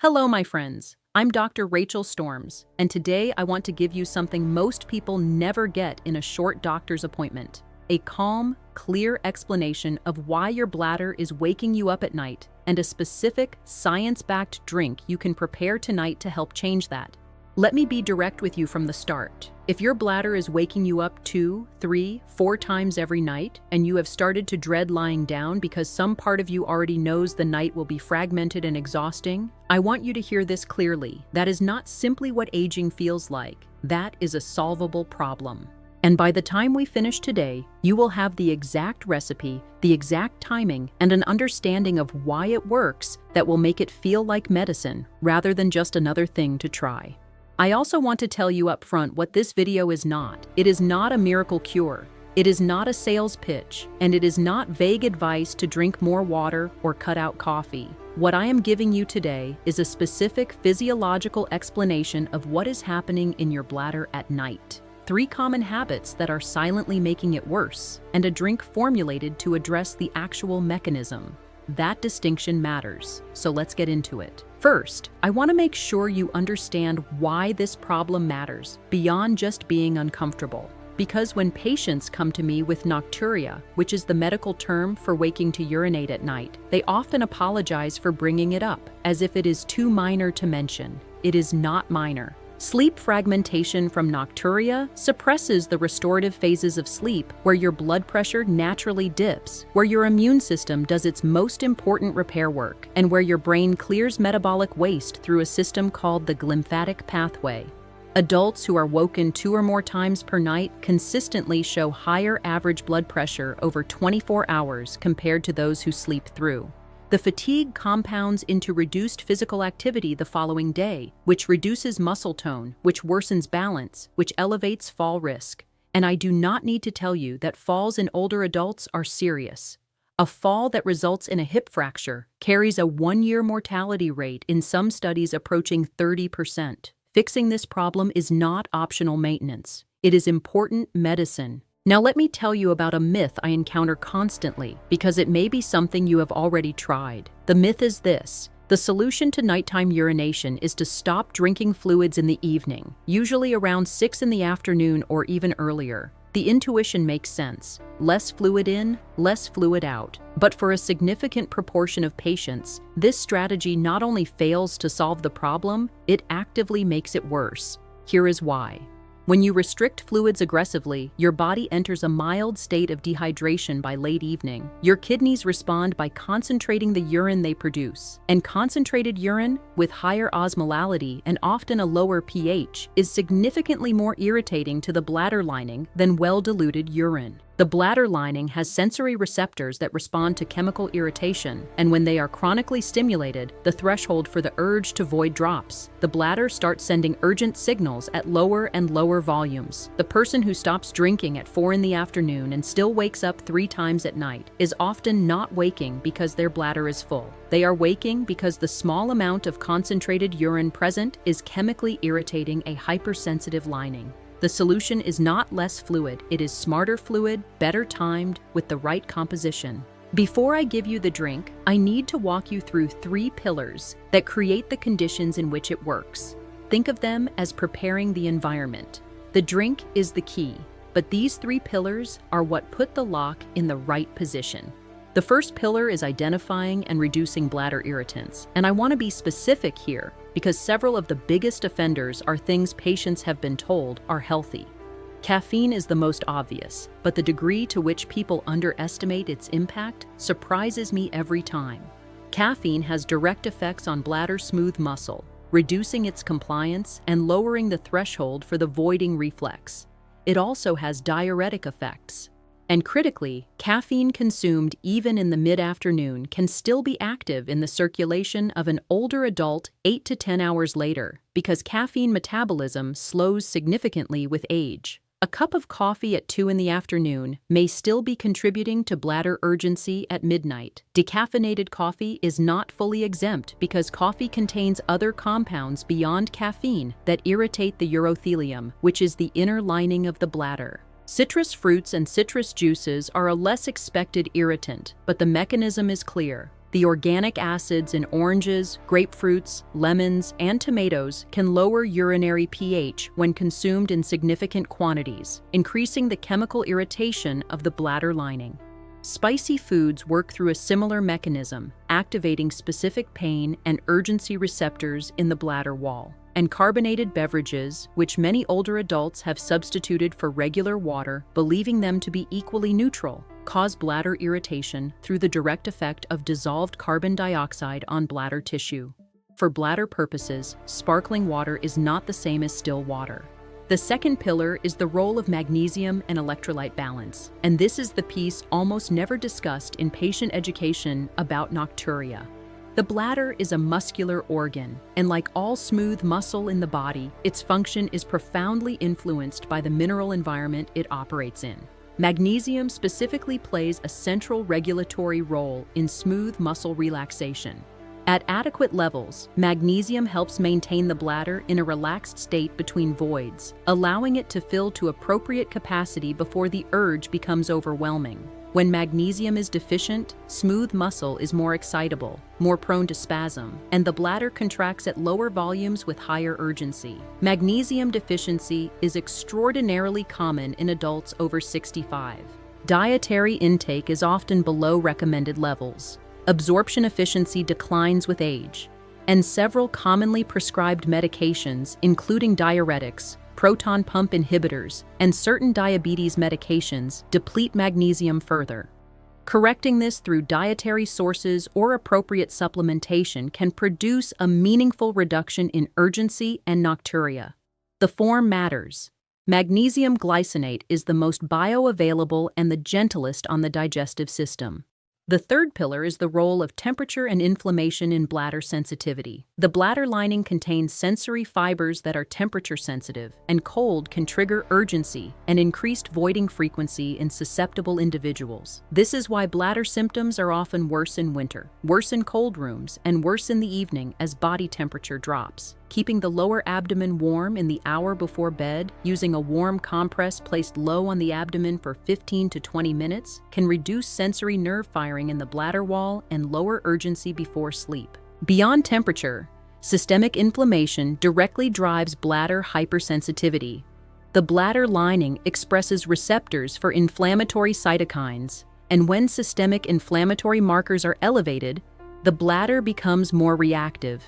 Hello, my friends. I'm Dr. Rachel Storms, and today I want to give you something most people never get in a short doctor's appointment: a calm, clear explanation of why your bladder is waking you up at night and a specific, science-backed drink you can prepare tonight to help change that. Let me be direct with you from the start. If your bladder is waking you up 2, 3, 4 times every night, and you have started to dread lying down because some part of you already knows the night will be fragmented and exhausting, I want you to hear this clearly. That is not simply what aging feels like. That is a solvable problem. And by the time we finish today, you will have the exact recipe, the exact timing, and an understanding of why it works that will make it feel like medicine rather than just another thing to try. I also want to tell you up front what this video is not. It is not a miracle cure. It is not a sales pitch, and it is not vague advice to drink more water or cut out coffee. What I am giving you today is a specific physiological explanation of what is happening in your bladder at night. 3 common habits that are silently making it worse, and a drink formulated to address the actual mechanism. That distinction matters, so let's get into it. First, I want to make sure you understand why this problem matters, beyond just being uncomfortable. Because when patients come to me with nocturia, which is the medical term for waking to urinate at night, they often apologize for bringing it up, as if it is too minor to mention. It is not minor. Sleep fragmentation from nocturia suppresses the restorative phases of sleep, where your blood pressure naturally dips, where your immune system does its most important repair work, and where your brain clears metabolic waste through a system called the glymphatic pathway. Adults who are woken 2 or more times per night consistently show higher average blood pressure over 24 hours compared to those who sleep through. The fatigue compounds into reduced physical activity the following day, which reduces muscle tone, which worsens balance, which elevates fall risk. And I do not need to tell you that falls in older adults are serious. A fall that results in a hip fracture carries a 1-year mortality rate in some studies approaching 30%. Fixing this problem is not optional maintenance. It is important medicine. Now let me tell you about a myth I encounter constantly, because it may be something you have already tried. The myth is this: the solution to nighttime urination is to stop drinking fluids in the evening, usually around 6 in the afternoon or even earlier. The intuition makes sense. Less fluid in, less fluid out. But for a significant proportion of patients, this strategy not only fails to solve the problem, it actively makes it worse. Here is why. When you restrict fluids aggressively, your body enters a mild state of dehydration by late evening. Your kidneys respond by concentrating the urine they produce. And concentrated urine, with higher osmolality and often a lower pH, is significantly more irritating to the bladder lining than well-diluted urine. The bladder lining has sensory receptors that respond to chemical irritation, and when they are chronically stimulated, the threshold for the urge to void drops. The bladder starts sending urgent signals at lower and lower volumes. The person who stops drinking at 4 in the afternoon and still wakes up 3 times at night is often not waking because their bladder is full. They are waking because the small amount of concentrated urine present is chemically irritating a hypersensitive lining. The solution is not less fluid, it is smarter fluid, better timed, with the right composition. Before I give you the drink, I need to walk you through 3 pillars that create the conditions in which it works. Think of them as preparing the environment. The drink is the key, but these 3 pillars are what put the lock in the right position. The first pillar is identifying and reducing bladder irritants, and I want to be specific here because several of the biggest offenders are things patients have been told are healthy. Caffeine is the most obvious, but the degree to which people underestimate its impact surprises me every time. Caffeine has direct effects on bladder smooth muscle, reducing its compliance and lowering the threshold for the voiding reflex. It also has diuretic effects. And critically, caffeine consumed even in the mid-afternoon can still be active in the circulation of an older adult 8 to 10 hours later, because caffeine metabolism slows significantly with age. A cup of coffee at 2 in the afternoon may still be contributing to bladder urgency at midnight. Decaffeinated coffee is not fully exempt because coffee contains other compounds beyond caffeine that irritate the urothelium, which is the inner lining of the bladder. Citrus fruits and citrus juices are a less expected irritant, but the mechanism is clear. The organic acids in oranges, grapefruits, lemons, and tomatoes can lower urinary pH when consumed in significant quantities, increasing the chemical irritation of the bladder lining. Spicy foods work through a similar mechanism, activating specific pain and urgency receptors in the bladder wall. And carbonated beverages, which many older adults have substituted for regular water, believing them to be equally neutral, cause bladder irritation through the direct effect of dissolved carbon dioxide on bladder tissue. For bladder purposes, sparkling water is not the same as still water. The second pillar is the role of magnesium and electrolyte balance, and this is the piece almost never discussed in patient education about nocturia. The bladder is a muscular organ, and like all smooth muscle in the body, its function is profoundly influenced by the mineral environment it operates in. Magnesium specifically plays a central regulatory role in smooth muscle relaxation. At adequate levels, magnesium helps maintain the bladder in a relaxed state between voids, allowing it to fill to appropriate capacity before the urge becomes overwhelming. When magnesium is deficient, smooth muscle is more excitable, more prone to spasm, and the bladder contracts at lower volumes with higher urgency. Magnesium deficiency is extraordinarily common in adults over 65. Dietary intake is often below recommended levels. Absorption efficiency declines with age, and several commonly prescribed medications, including diuretics, proton pump inhibitors, and certain diabetes medications, deplete magnesium further. Correcting this through dietary sources or appropriate supplementation can produce a meaningful reduction in urgency and nocturia. The form matters. Magnesium glycinate is the most bioavailable and the gentlest on the digestive system. The third pillar is the role of temperature and inflammation in bladder sensitivity. The bladder lining contains sensory fibers that are temperature sensitive, and cold can trigger urgency and increased voiding frequency in susceptible individuals. This is why bladder symptoms are often worse in winter, worse in cold rooms, and worse in the evening as body temperature drops. Keeping the lower abdomen warm in the hour before bed, using a warm compress placed low on the abdomen for 15 to 20 minutes, can reduce sensory nerve firing in the bladder wall and lower urgency before sleep. Beyond temperature, systemic inflammation directly drives bladder hypersensitivity. The bladder lining expresses receptors for inflammatory cytokines, and when systemic inflammatory markers are elevated, the bladder becomes more reactive.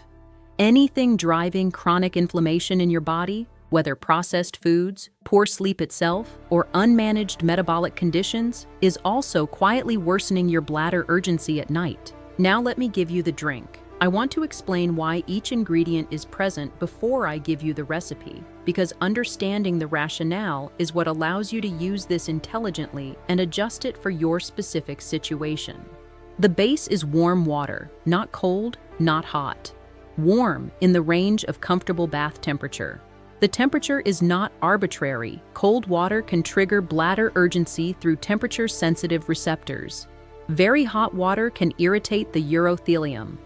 Anything driving chronic inflammation in your body, whether processed foods, poor sleep itself, or unmanaged metabolic conditions, is also quietly worsening your bladder urgency at night. Now let me give you the drink. I want to explain why each ingredient is present before I give you the recipe, because understanding the rationale is what allows you to use this intelligently and adjust it for your specific situation. The base is warm water, not cold, not hot. Warm in the range of comfortable bath temperature. The temperature is not arbitrary. Cold water can trigger bladder urgency through temperature-sensitive receptors. Very hot water can irritate the urothelium.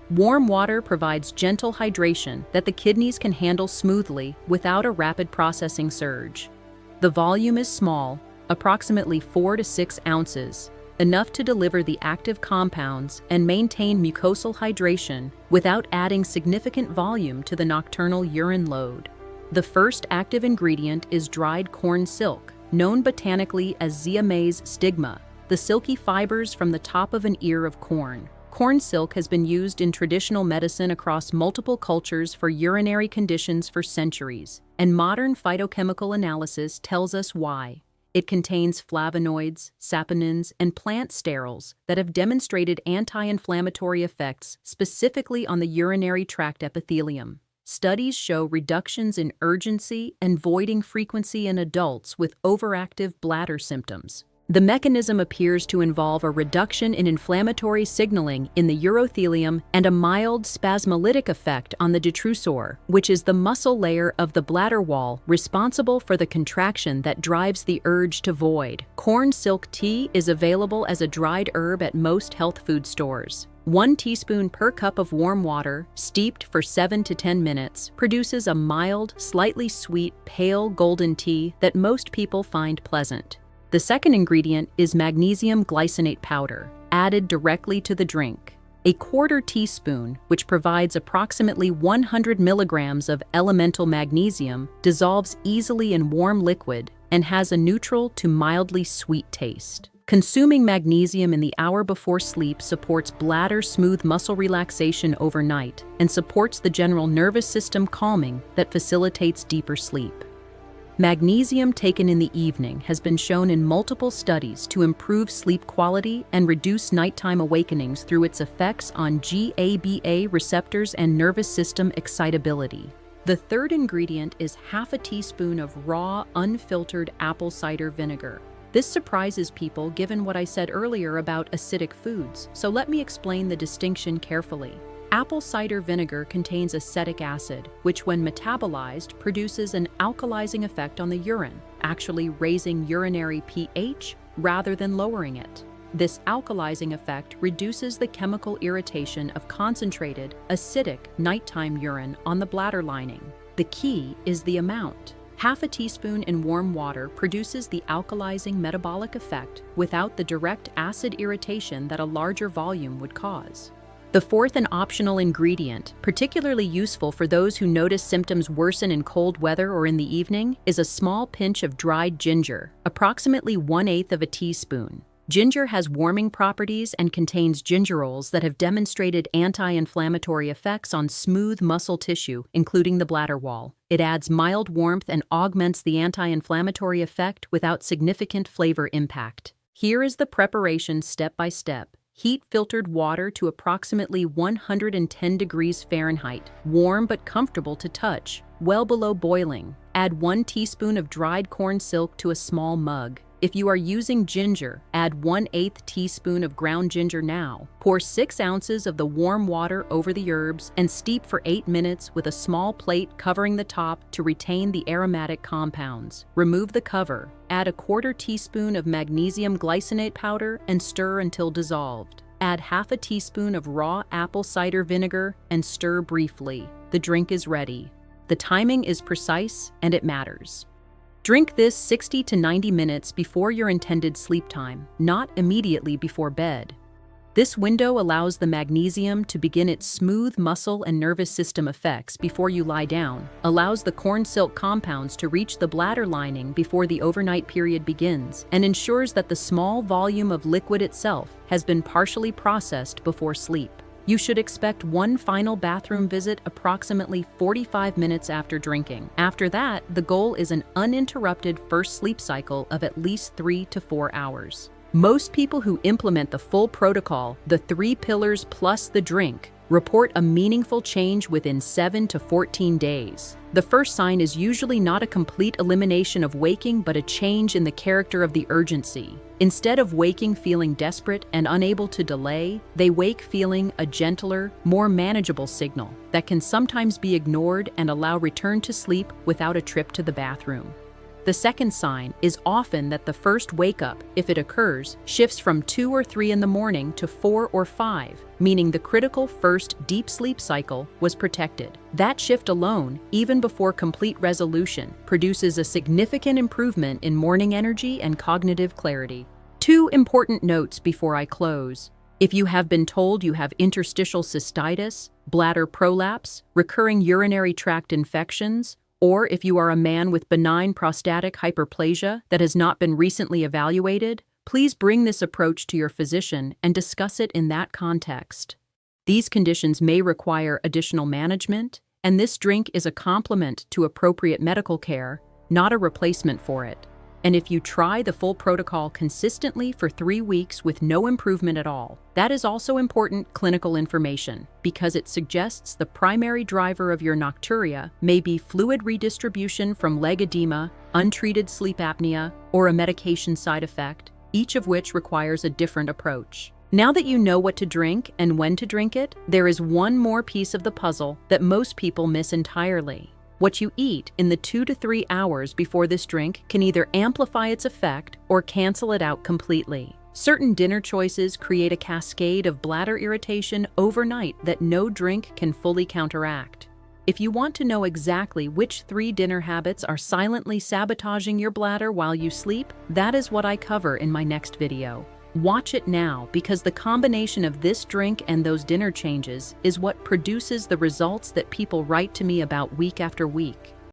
Warm water provides gentle hydration that the kidneys can handle smoothly without a rapid processing surge. The volume is small, approximately 4 to 6 ounces, enough to deliver the active compounds and maintain mucosal hydration without adding significant volume to the nocturnal urine load. The first active ingredient is dried corn silk, known botanically as Zea mays stigma, the silky fibers from the top of an ear of corn. Corn silk has been used in traditional medicine across multiple cultures for urinary conditions for centuries, and modern phytochemical analysis tells us why. It contains flavonoids, saponins, and plant sterols that have demonstrated anti-inflammatory effects specifically on the urinary tract epithelium. Studies show reductions in urgency and voiding frequency in adults with overactive bladder symptoms. The mechanism appears to involve a reduction in inflammatory signaling in the urothelium and a mild spasmolytic effect on the detrusor, which is the muscle layer of the bladder wall responsible for the contraction that drives the urge to void. Corn silk tea is available as a dried herb at most health food stores. 1 teaspoon per cup of warm water, steeped for 7 to 10 minutes, produces a mild, slightly sweet, pale golden tea that most people find pleasant. The second ingredient is magnesium glycinate powder, added directly to the drink. A quarter teaspoon, which provides approximately 100 milligrams of elemental magnesium, dissolves easily in warm liquid and has a neutral to mildly sweet taste. Consuming magnesium in the hour before sleep supports bladder smooth muscle relaxation overnight and supports the general nervous system calming that facilitates deeper sleep. Magnesium taken in the evening has been shown in multiple studies to improve sleep quality and reduce nighttime awakenings through its effects on GABA receptors and nervous system excitability. The third ingredient is half a teaspoon of raw, unfiltered apple cider vinegar. This surprises people given what I said earlier about acidic foods, so let me explain the distinction carefully. Apple cider vinegar contains acetic acid, which when metabolized produces an alkalizing effect on the urine, actually raising urinary pH rather than lowering it. This alkalizing effect reduces the chemical irritation of concentrated, acidic nighttime urine on the bladder lining. The key is the amount. Half a teaspoon in warm water produces the alkalizing metabolic effect without the direct acid irritation that a larger volume would cause. The fourth and optional ingredient, particularly useful for those who notice symptoms worsen in cold weather or in the evening, is a small pinch of dried ginger, approximately 1/8 of a teaspoon. Ginger has warming properties and contains gingerols that have demonstrated anti-inflammatory effects on smooth muscle tissue, including the bladder wall. It adds mild warmth and augments the anti-inflammatory effect without significant flavor impact. Here is the preparation step by step. Heat filtered water to approximately 110 degrees Fahrenheit, warm but comfortable to touch, well below boiling. Add 1 teaspoon of dried corn silk to a small mug. If you are using ginger, add 1/8 teaspoon of ground ginger now. Pour 6 ounces of the warm water over the herbs and steep for 8 minutes with a small plate covering the top to retain the aromatic compounds. Remove the cover. Add a quarter teaspoon of magnesium glycinate powder and stir until dissolved. Add half a teaspoon of raw apple cider vinegar and stir briefly. The drink is ready. The timing is precise and it matters. Drink this 60 to 90 minutes before your intended sleep time, not immediately before bed. This window allows the magnesium to begin its smooth muscle and nervous system effects before you lie down, allows the corn silk compounds to reach the bladder lining before the overnight period begins, and ensures that the small volume of liquid itself has been partially processed before sleep. You should expect one final bathroom visit approximately 45 minutes after drinking. After that, the goal is an uninterrupted first sleep cycle of at least 3 to 4 hours. Most people who implement the full protocol, the 3 pillars plus the drink, report a meaningful change within 7 to 14 days. The first sign is usually not a complete elimination of waking, but a change in the character of the urgency. Instead of waking feeling desperate and unable to delay, they wake feeling a gentler, more manageable signal that can sometimes be ignored and allow return to sleep without a trip to the bathroom. The second sign is often that the first wake-up, if it occurs, shifts from 2 or 3 in the morning to 4 or 5, meaning the critical first deep sleep cycle was protected. That shift alone, even before complete resolution, produces a significant improvement in morning energy and cognitive clarity. 2 important notes before I close. If you have been told you have interstitial cystitis, bladder prolapse, recurring urinary tract infections, or if you are a man with benign prostatic hyperplasia that has not been recently evaluated, please bring this approach to your physician and discuss it in that context. These conditions may require additional management, and this drink is a complement to appropriate medical care, not a replacement for it. And if you try the full protocol consistently for 3 weeks with no improvement at all, that is also important clinical information because it suggests the primary driver of your nocturia may be fluid redistribution from leg edema, untreated sleep apnea, or a medication side effect, each of which requires a different approach. Now that you know what to drink and when to drink it, there is one more piece of the puzzle that most people miss entirely. What you eat in the 2 to 3 hours before this drink can either amplify its effect or cancel it out completely. Certain dinner choices create a cascade of bladder irritation overnight that no drink can fully counteract. If you want to know exactly which 3 dinner habits are silently sabotaging your bladder while you sleep, that is what I cover in my next video. Watch it now, because the combination of this drink and those dinner changes is what produces the results that people write to me about week after week.